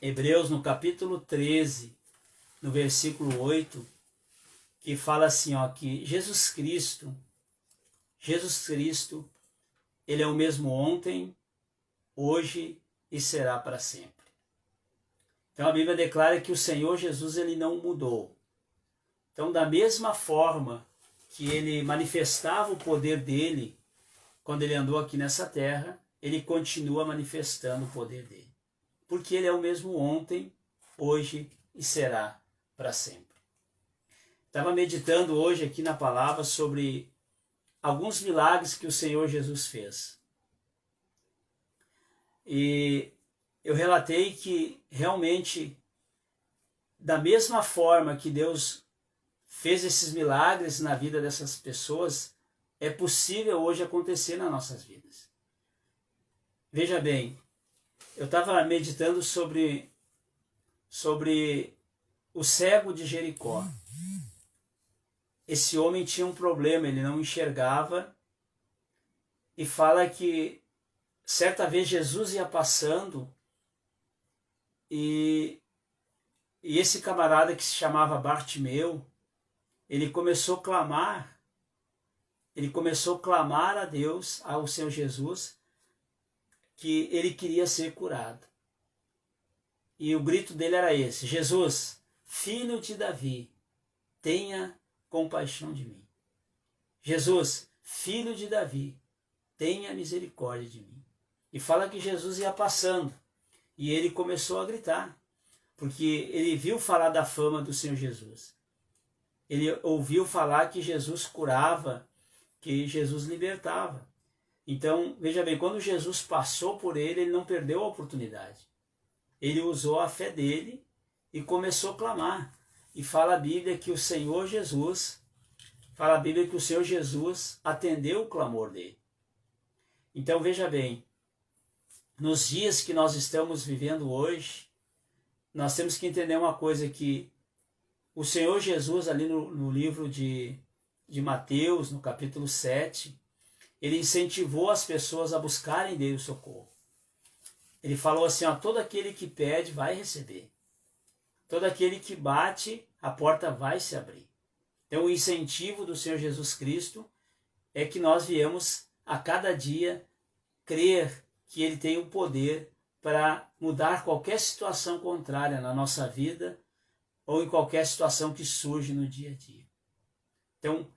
Hebreus, no capítulo 13, no versículo 8, que fala assim, ó, que Jesus Cristo, ele é o mesmo ontem, hoje e será para sempre. Então a Bíblia declara que o Senhor Jesus, ele não mudou. Então, da mesma forma que ele manifestava o poder dele quando ele andou aqui nessa terra, ele continua manifestando o poder dele. Porque ele é o mesmo ontem, hoje e será para sempre. Estava meditando hoje aqui na palavra sobre alguns milagres que o Senhor Jesus fez. E eu relatei que realmente, da mesma forma que Deus fez esses milagres na vida dessas pessoas, é possível hoje acontecer nas nossas vidas. Veja bem, eu estava meditando sobre o cego de Jericó. Esse homem tinha um problema, ele não enxergava, e fala que certa vez Jesus ia passando e esse camarada que se chamava Bartimeu, ele começou a clamar a Deus, ao Senhor Jesus, que ele queria ser curado. E o grito dele era esse: Jesus, filho de Davi, tenha compaixão de mim. Jesus, filho de Davi, tenha misericórdia de mim. E fala que Jesus ia passando e ele começou a gritar, porque ele viu falar da fama do Senhor Jesus. Ele ouviu falar que Jesus curava, que Jesus libertava. Então, veja bem, quando Jesus passou por ele, ele não perdeu a oportunidade. Ele usou a fé dele e começou a clamar. E fala a Bíblia que o Senhor Jesus atendeu o clamor dele. Então, veja bem, nos dias que nós estamos vivendo hoje, nós temos que entender uma coisa, que o Senhor Jesus, ali no livro de Mateus, no capítulo 7, ele incentivou as pessoas a buscarem dele o socorro. Ele falou assim, ó, todo aquele que pede vai receber. Todo aquele que bate, a porta vai se abrir. Então o incentivo do Senhor Jesus Cristo é que nós viemos a cada dia crer que ele tem o poder para mudar qualquer situação contrária na nossa vida ou em qualquer situação que surge no dia a dia. Então,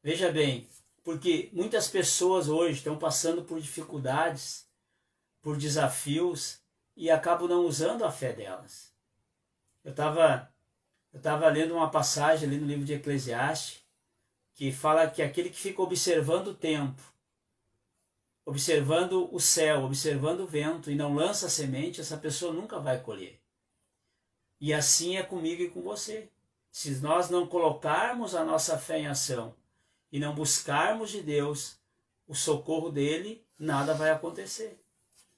veja bem, porque muitas pessoas hoje estão passando por dificuldades, por desafios, e acabam não usando a fé delas. Eu estava lendo uma passagem ali no livro de Eclesiastes, que fala que aquele que fica observando o tempo, observando o céu, observando o vento, e não lança a semente, essa pessoa nunca vai colher. E assim é comigo e com você. Se nós não colocarmos a nossa fé em ação e não buscarmos de Deus o socorro dele, nada vai acontecer.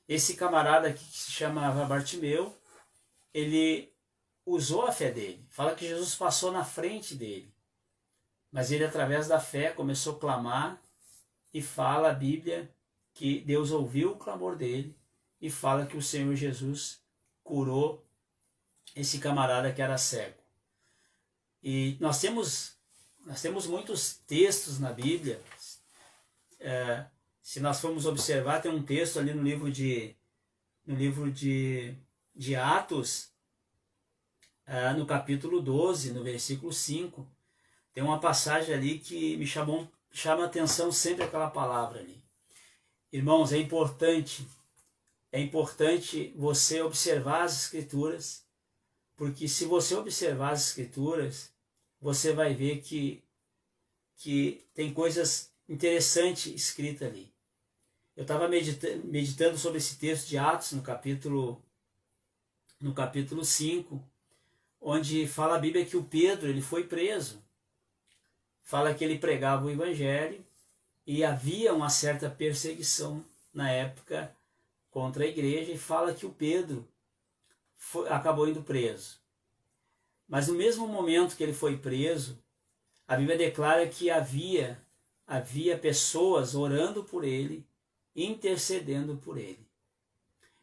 Esse camarada aqui, que se chamava Bartimeu, ele usou a fé dele. Fala que Jesus passou na frente dele. Mas ele, através da fé, começou a clamar, e fala a Bíblia que Deus ouviu o clamor dele, e fala que o Senhor Jesus curou esse camarada que era cego. E nós temos muitos textos na Bíblia. Se nós formos observar, tem um texto ali no livro de Atos, no capítulo 12, no versículo 5, tem uma passagem ali que chama a atenção sempre aquela palavra ali. Irmãos, é importante você observar as Escrituras, porque se você observar as Escrituras, você vai ver que tem coisas interessantes escritas ali. Eu estava meditando sobre esse texto de Atos, no capítulo 5, onde fala a Bíblia que o Pedro, ele foi preso. Fala que ele pregava o Evangelho e havia uma certa perseguição na época contra a igreja, e fala que o Pedro acabou indo preso. Mas no mesmo momento que ele foi preso, a Bíblia declara que havia pessoas orando por ele, intercedendo por ele.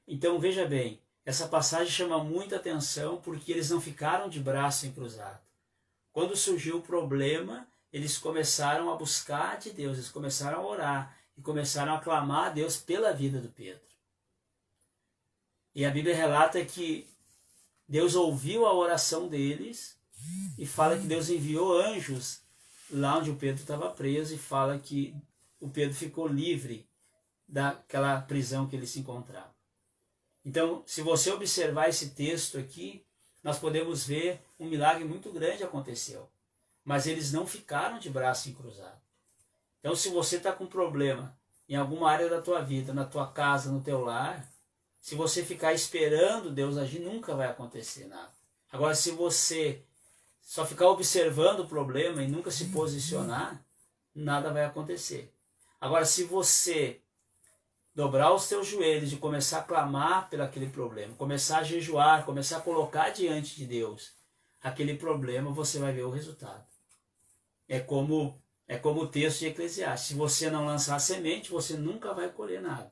Então veja bem, essa passagem chama muita atenção porque eles não ficaram de braço cruzado. Quando surgiu o problema, eles começaram a buscar de Deus, eles começaram a orar e começaram a clamar a Deus pela vida do Pedro. E a Bíblia relata que Deus ouviu a oração deles e fala que Deus enviou anjos lá onde o Pedro estava preso e fala que o Pedro ficou livre daquela prisão que ele se encontrava. Então, se você observar esse texto aqui, nós podemos ver um milagre muito grande aconteceu. Mas eles não ficaram de braço cruzado. Então, se você está com problema em alguma área da tua vida, na tua casa, no teu lar, se você ficar esperando Deus agir, nunca vai acontecer nada. Agora, se você só ficar observando o problema e nunca se posicionar, nada vai acontecer. Agora, se você dobrar os teus joelhos e começar a clamar pelo aquele problema, começar a jejuar, começar a colocar diante de Deus aquele problema, você vai ver o resultado. É como o texto de Eclesiastes. Se você não lançar semente, você nunca vai colher nada.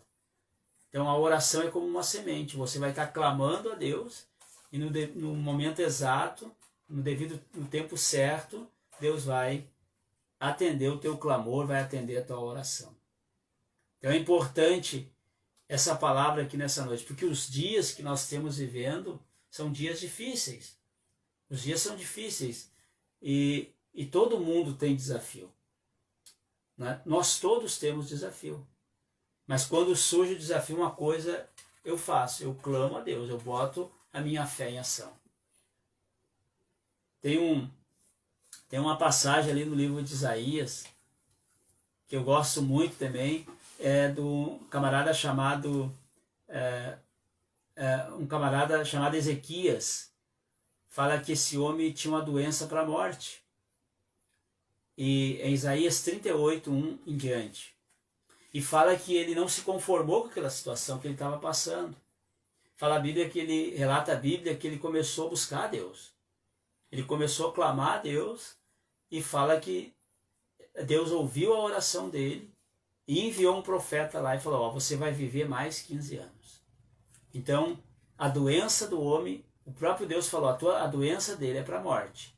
Então a oração é como uma semente. Você vai estar clamando a Deus e no momento exato, no tempo certo, Deus vai atender o teu clamor, vai atender a tua oração. Então é importante essa palavra aqui nessa noite, porque os dias que nós temos vivendo são dias difíceis. Os dias são difíceis e todo mundo tem desafio. Né? Nós todos temos desafio. Mas quando surge o desafio, uma coisa eu faço, eu clamo a Deus, eu boto a minha fé em ação. Tem uma passagem ali no livro de Isaías, que eu gosto muito também, é do camarada chamado Ezequias. Fala que esse homem tinha uma doença para a morte. E em Isaías 38, 1 em diante. E fala que ele não se conformou com aquela situação que ele estava passando. Relata a Bíblia que ele começou a buscar a Deus. Ele começou a clamar a Deus e fala que Deus ouviu a oração dele e enviou um profeta lá e falou, você vai viver mais 15 anos. Então, a doença do homem, o próprio Deus falou, a doença dele é para a morte.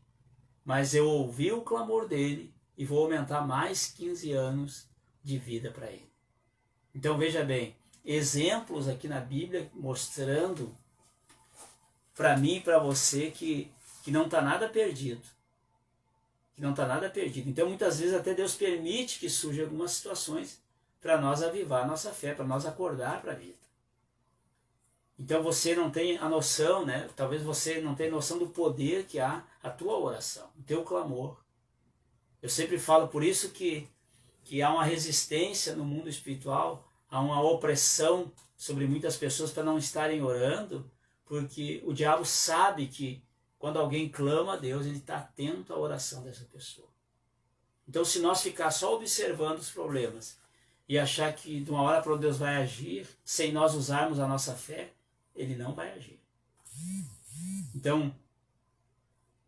Mas eu ouvi o clamor dele e vou aumentar mais 15 anos de vida para ele. Então veja bem, exemplos aqui na Bíblia mostrando para mim e para você que não está nada perdido. Que não está nada perdido. Então muitas vezes até Deus permite que surjam algumas situações para nós avivar a nossa fé, para nós acordar para a vida. Então você não tem a noção, né? Talvez você não tenha noção do poder que há a tua oração, o teu clamor. Eu sempre falo por isso que há uma resistência no mundo espiritual, há uma opressão sobre muitas pessoas para não estarem orando, porque o diabo sabe que quando alguém clama a Deus, ele está atento à oração dessa pessoa. Então se nós ficar só observando os problemas e achar que de uma hora para outra Deus vai agir, sem nós usarmos a nossa fé, ele não vai agir. Então,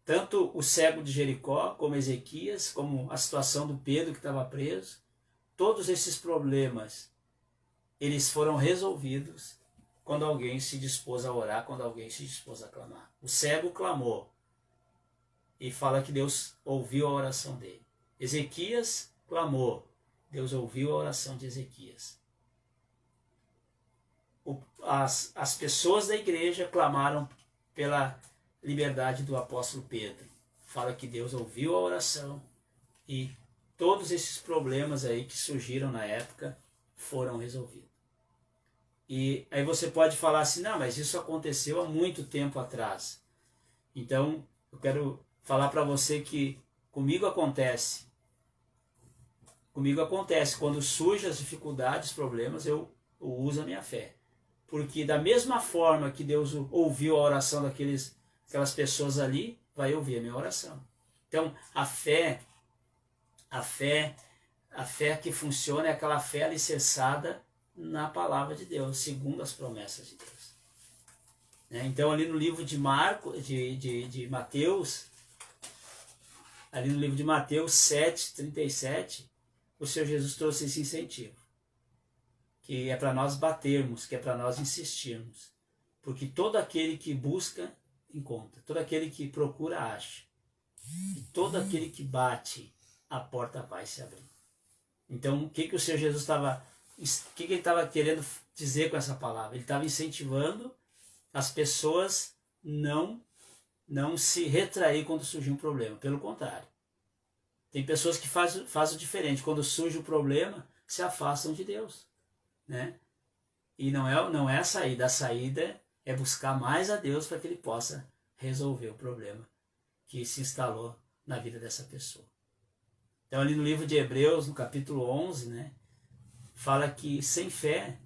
tanto o cego de Jericó, como Ezequias, como a situação do Pedro que estava preso, todos esses problemas, eles foram resolvidos quando alguém se dispôs a orar, quando alguém se dispôs a clamar. O cego clamou e fala que Deus ouviu a oração dele. Ezequias clamou, Deus ouviu a oração de Ezequias. As pessoas da igreja clamaram pela liberdade do apóstolo Pedro. Fala que Deus ouviu a oração e todos esses problemas aí que surgiram na época foram resolvidos. E aí você pode falar assim, não, mas isso aconteceu há muito tempo atrás. Então, eu quero falar para você que comigo acontece. Comigo acontece, quando surgem as dificuldades, problemas, eu uso a minha fé. Porque da mesma forma que Deus ouviu a oração daquelas pessoas ali, vai ouvir a minha oração. Então, a fé que funciona é aquela fé alicerçada na palavra de Deus, segundo as promessas de Deus. Então, ali no livro de Mateus, ali no livro de Mateus 7:37, o Senhor Jesus trouxe esse incentivo, que é para nós batermos, que é para nós insistirmos. Porque todo aquele que busca, encontra. Todo aquele que procura, acha. E todo aquele que bate, a porta vai se abrir. Então, o que o Senhor Jesus estava... O que ele estava querendo dizer com essa palavra? Ele estava incentivando as pessoas não se retrair quando surgir um problema. Pelo contrário. Tem pessoas que fazem o diferente. Quando surge o problema, se afastam de Deus. Né? E não é a saída. A saída é buscar mais a Deus para que Ele possa resolver o problema que se instalou na vida dessa pessoa. Então, ali no livro de Hebreus, no capítulo 11, né, fala que sem fé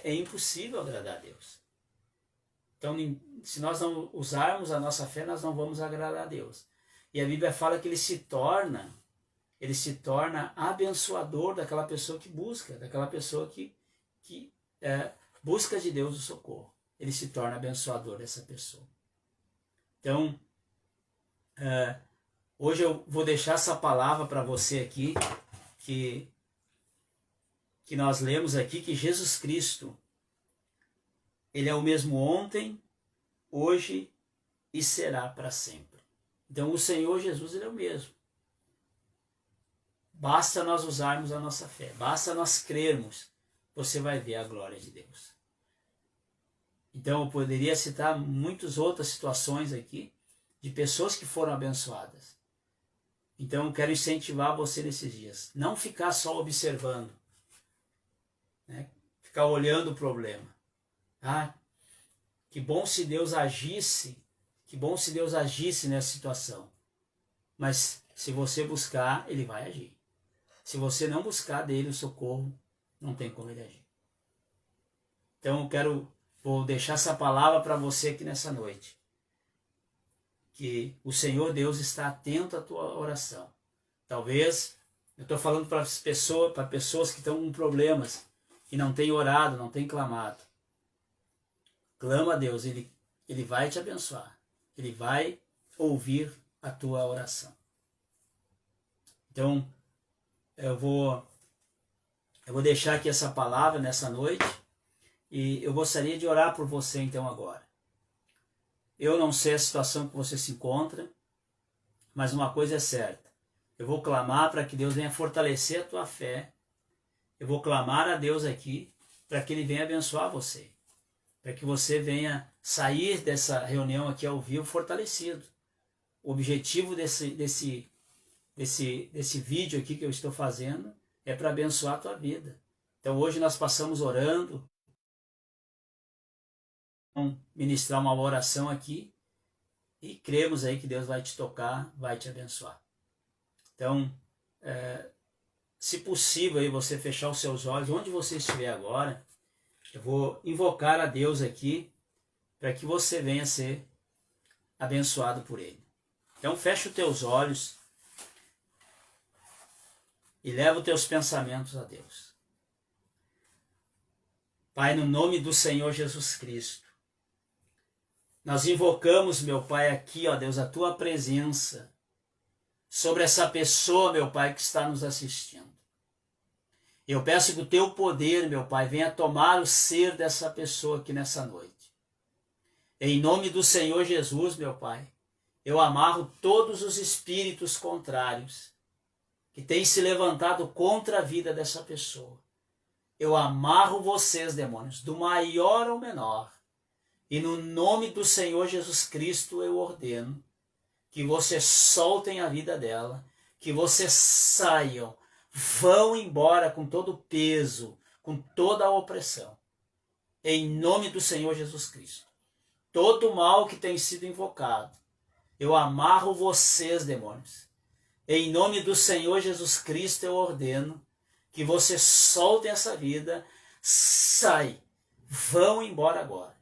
é impossível agradar a Deus. Então, se nós não usarmos a nossa fé, nós não vamos agradar a Deus. E a Bíblia fala que ele se torna abençoador daquela pessoa que busca, daquela pessoa que busca de Deus o socorro. Ele se torna abençoador dessa pessoa. Então, hoje eu vou deixar essa palavra para você aqui, que nós lemos aqui, que Jesus Cristo, Ele é o mesmo ontem, hoje e será para sempre. Então o Senhor Jesus, Ele é o mesmo. Basta nós usarmos a nossa fé, basta nós crermos, você vai ver a glória de Deus. Então eu poderia citar muitas outras situações aqui, de pessoas que foram abençoadas. Então eu quero incentivar você nesses dias. Não ficar só observando. Né? Ficar olhando o problema. Ah, que bom se Deus agisse. Que bom se Deus agisse nessa situação. Mas se você buscar, Ele vai agir. Se você não buscar dele o socorro, não tem como Ele agir. Então vou deixar essa palavra para você aqui nessa noite. Que o Senhor Deus está atento à tua oração. Talvez, eu estou falando para pessoas que estão com problemas, que não têm orado, não têm clamado. Clama a Deus, Ele vai te abençoar. Ele vai ouvir a tua oração. Então, eu vou deixar aqui essa palavra nessa noite e eu gostaria de orar por você então agora. Eu não sei a situação que você se encontra, mas uma coisa é certa. Eu vou clamar para que Deus venha fortalecer a tua fé. Eu vou clamar a Deus aqui para que Ele venha abençoar você. Para que você venha sair dessa reunião aqui ao vivo fortalecido. O objetivo desse vídeo aqui que eu estou fazendo é para abençoar a tua vida. Então hoje nós passamos orando, vamos ministrar uma oração aqui e cremos aí que Deus vai te tocar, vai te abençoar. Então, se possível aí você fechar os seus olhos, onde você estiver agora, eu vou invocar a Deus aqui para que você venha ser abençoado por Ele. Então fecha os teus olhos e leva os teus pensamentos a Deus. Pai, no nome do Senhor Jesus Cristo, nós invocamos, meu Pai, aqui, ó Deus, a Tua presença sobre essa pessoa, meu Pai, que está nos assistindo. Eu peço que o Teu poder, meu Pai, venha tomar o ser dessa pessoa aqui nessa noite. Em nome do Senhor Jesus, meu Pai, eu amarro todos os espíritos contrários que têm se levantado contra a vida dessa pessoa. Eu amarro vocês, demônios, do maior ao menor. E no nome do Senhor Jesus Cristo eu ordeno que vocês soltem a vida dela, que vocês saiam, vão embora com todo o peso, com toda a opressão. Em nome do Senhor Jesus Cristo. Todo o mal que tem sido invocado, eu amarro vocês, demônios. Em nome do Senhor Jesus Cristo eu ordeno que vocês soltem essa vida, sai, vão embora agora.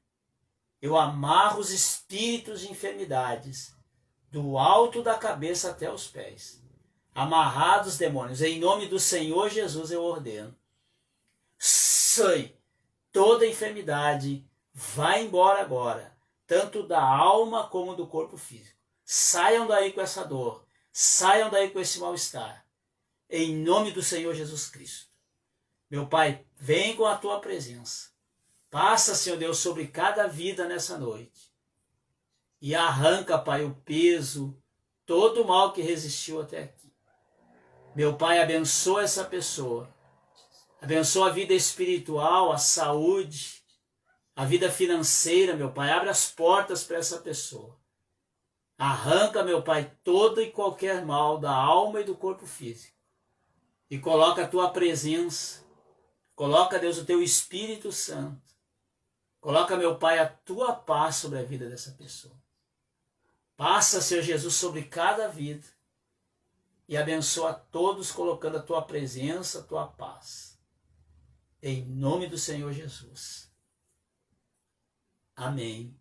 Eu amarro os espíritos de enfermidades, do alto da cabeça até os pés. Amarrados, demônios, em nome do Senhor Jesus eu ordeno. Sai, toda enfermidade, vai embora agora, tanto da alma como do corpo físico. Saiam daí com essa dor, saiam daí com esse mal-estar. Em nome do Senhor Jesus Cristo. Meu Pai, vem com a Tua presença. Passa, Senhor Deus, sobre cada vida nessa noite. E arranca, Pai, o peso, todo o mal que resistiu até aqui. Meu Pai, abençoa essa pessoa. Abençoa a vida espiritual, a saúde, a vida financeira, meu Pai. Abre as portas para essa pessoa. Arranca, meu Pai, todo e qualquer mal da alma e do corpo físico. E coloca a Tua presença. Coloca, Deus, o Teu Espírito Santo. Coloca, meu Pai, a Tua paz sobre a vida dessa pessoa. Passa, Senhor Jesus, sobre cada vida. E abençoa a todos colocando a Tua presença, a Tua paz. Em nome do Senhor Jesus. Amém.